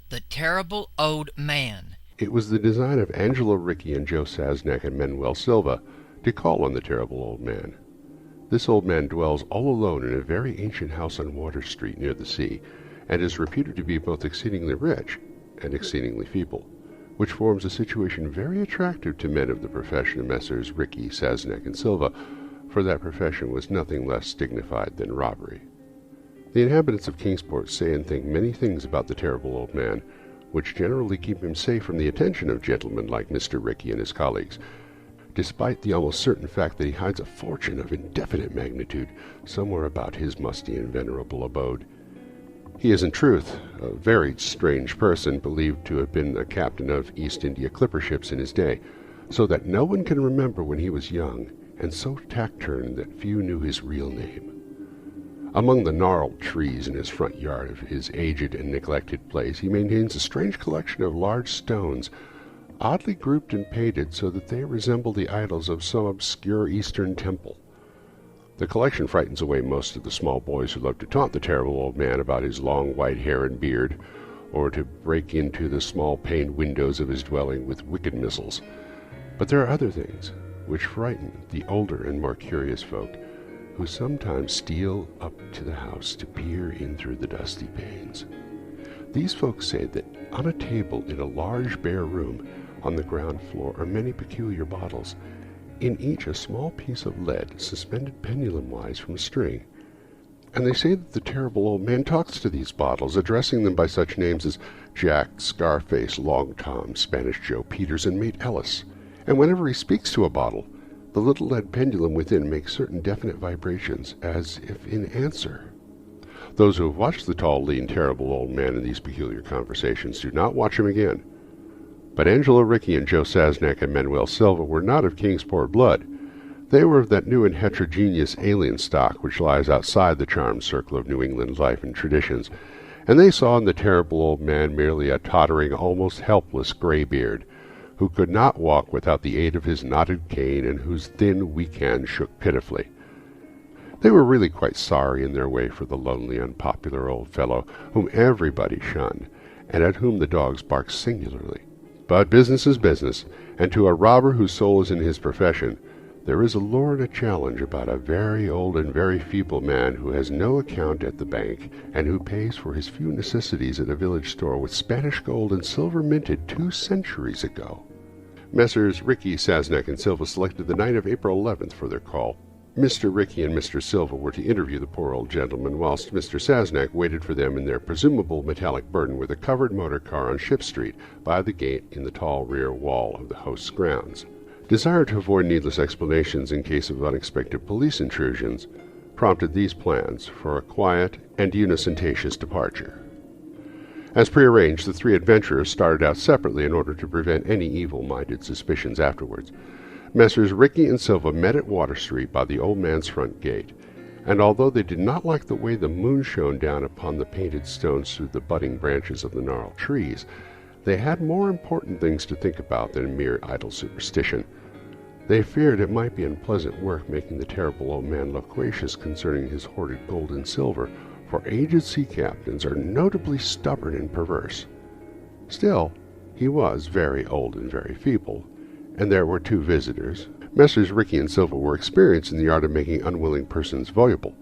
The Terrible Old Man. It was the design of Angelo Ricci and Joe Czanek and Manuel Silva to call on the terrible old man. This old man dwells all alone in a very ancient house on Water Street near the sea, and is reputed to be both exceedingly rich and exceedingly feeble, which forms a situation very attractive to men of the profession of Messrs. Ricci, Czanek, and Silva, for that profession was nothing less dignified than robbery. The inhabitants of Kingsport say and think many things about the terrible old man, which generally keep him safe from the attention of gentlemen like Mr. Ricci and his colleagues, despite the almost certain fact that he hides a fortune of indefinite magnitude somewhere about his musty and venerable abode. He is in truth a very strange person, believed to have been a captain of East India clipper ships in his day, so that no one can remember when he was young, and so taciturn that few knew his real name. Among the gnarled trees in his front yard of his aged and neglected place he maintains a strange collection of large stones, oddly grouped and painted so that they resemble the idols of some obscure Eastern temple. The collection frightens away most of the small boys who love to taunt the terrible old man about his long white hair and beard, or to break into the small paned windows of his dwelling with wicked missiles. But there are other things which frighten the older and more curious folk, who sometimes steal up to the house to peer in through the dusty panes. These folks say that on a table in a large bare room on the ground floor are many peculiar bottles, in each a small piece of lead suspended pendulum-wise from a string. And they say that the terrible old man talks to these bottles, addressing them by such names as Jack, Scarface, Long Tom, Spanish Joe, Peters, and Mate Ellis. And whenever he speaks to a bottle, the little lead pendulum within makes certain definite vibrations, as if in answer. Those who have watched the tall, lean, terrible old man in these peculiar conversations do not watch him again. But Angelo Ricci and Joe Czanek and Manuel Silva were not of Kingsport blood. They were of that new and heterogeneous alien stock which lies outside the charmed circle of New England life and traditions, and they saw in the terrible old man merely a tottering, almost helpless graybeard, who could not walk without the aid of his knotted cane, and whose thin, weak hand shook pitifully. They were really quite sorry in their way for the lonely, unpopular old fellow, whom everybody shunned, and at whom the dogs barked singularly. But business is business, and to a robber whose soul is in his profession, there is a lure and a challenge about a very old and very feeble man who has no account at the bank, and who pays for his few necessities at a village store with Spanish gold and silver minted 2 centuries ago. Messrs. Ricci, Czanek, and Silva selected the night of April 11th for their call. Mr. Ricci and Mr. Silva were to interview the poor old gentleman, whilst Mr. Czanek waited for them in their presumable metallic burden with a covered motor car on Ship Street by the gate in the tall rear wall of the host's grounds. Desire to avoid needless explanations in case of unexpected police intrusions prompted these plans for a quiet and unostentatious departure. As prearranged, the 3 adventurers started out separately in order to prevent any evil-minded suspicions afterwards. Messrs. Ricci and Silva met at Water Street by the old man's front gate, and although they did not like the way the moon shone down upon the painted stones through the budding branches of the gnarled trees, they had more important things to think about than mere idle superstition. They feared it might be unpleasant work making the terrible old man loquacious concerning his hoarded gold and silver, for aged sea captains are notably stubborn and perverse. Still, he was very old and very feeble, and there were 2 visitors. Messrs. Ricci and Silva were experienced in the art of making unwilling persons voluble,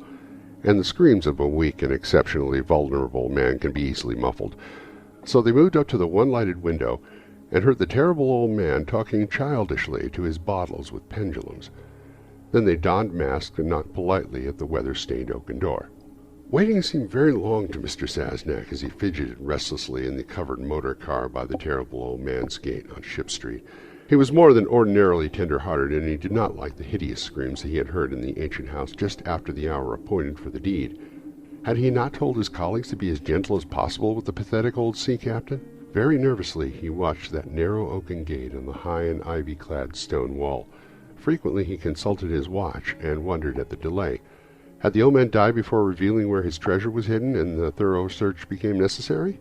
and the screams of a weak and exceptionally vulnerable man can be easily muffled. So they moved up to the one-lighted window and heard the terrible old man talking childishly to his bottles with pendulums. Then they donned masks and knocked politely at the weather-stained oaken door. Waiting seemed very long to Mr. Czanek as he fidgeted restlessly in the covered motor car by the terrible old man's gate on Ship Street. He was more than ordinarily tender-hearted, and he did not like the hideous screams that he had heard in the ancient house just after the hour appointed for the deed. Had he not told his colleagues to be as gentle as possible with the pathetic old sea captain? Very nervously he watched that narrow oaken gate and the high and ivy-clad stone wall. Frequently he consulted his watch and wondered at the delay. Had the old man died before revealing where his treasure was hidden, and the thorough search became necessary?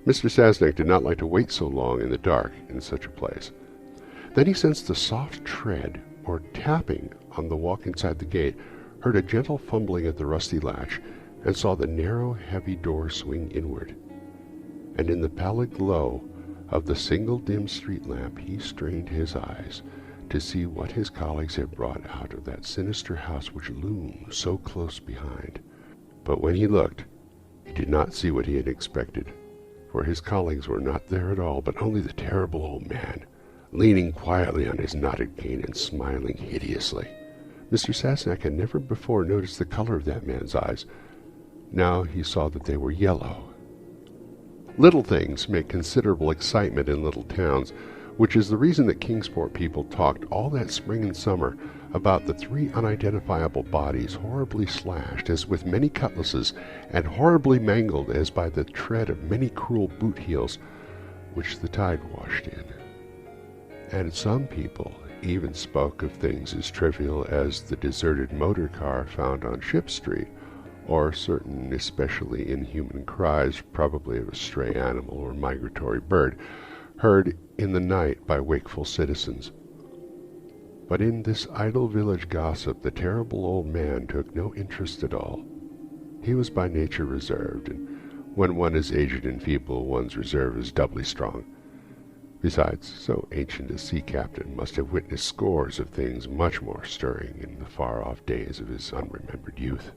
Mr. Czanek did not like to wait so long in the dark in such a place. Then he sensed a soft tread, or tapping, on the walk inside the gate, heard a gentle fumbling at the rusty latch, and saw the narrow, heavy door swing inward. and in the pallid glow of the single dim street lamp he strained his eyes to see what his colleagues had brought out of that sinister house which loomed so close behind. But when he looked, he did not see what he had expected, for his colleagues were not there at all, but only the terrible old man, leaning quietly on his knotted cane and smiling hideously. Mr. Sassenach had never before noticed the color of that man's eyes. Now he saw that they were yellow. Little things make considerable excitement in little towns, which is the reason that Kingsport people talked all that spring and summer about the 3 unidentifiable bodies horribly slashed as with many cutlasses and horribly mangled as by the tread of many cruel boot heels which the tide washed in. And some people even spoke of things as trivial as the deserted motor car found on Ship Street, or certain especially inhuman cries, probably of a stray animal or migratory bird, heard in the night by wakeful citizens. But in this idle village gossip the terrible old man took no interest at all. He was by nature reserved, and when one is aged and feeble, one's reserve is doubly strong. Besides, so ancient a sea captain must have witnessed scores of things much more stirring in the far-off days of his unremembered youth.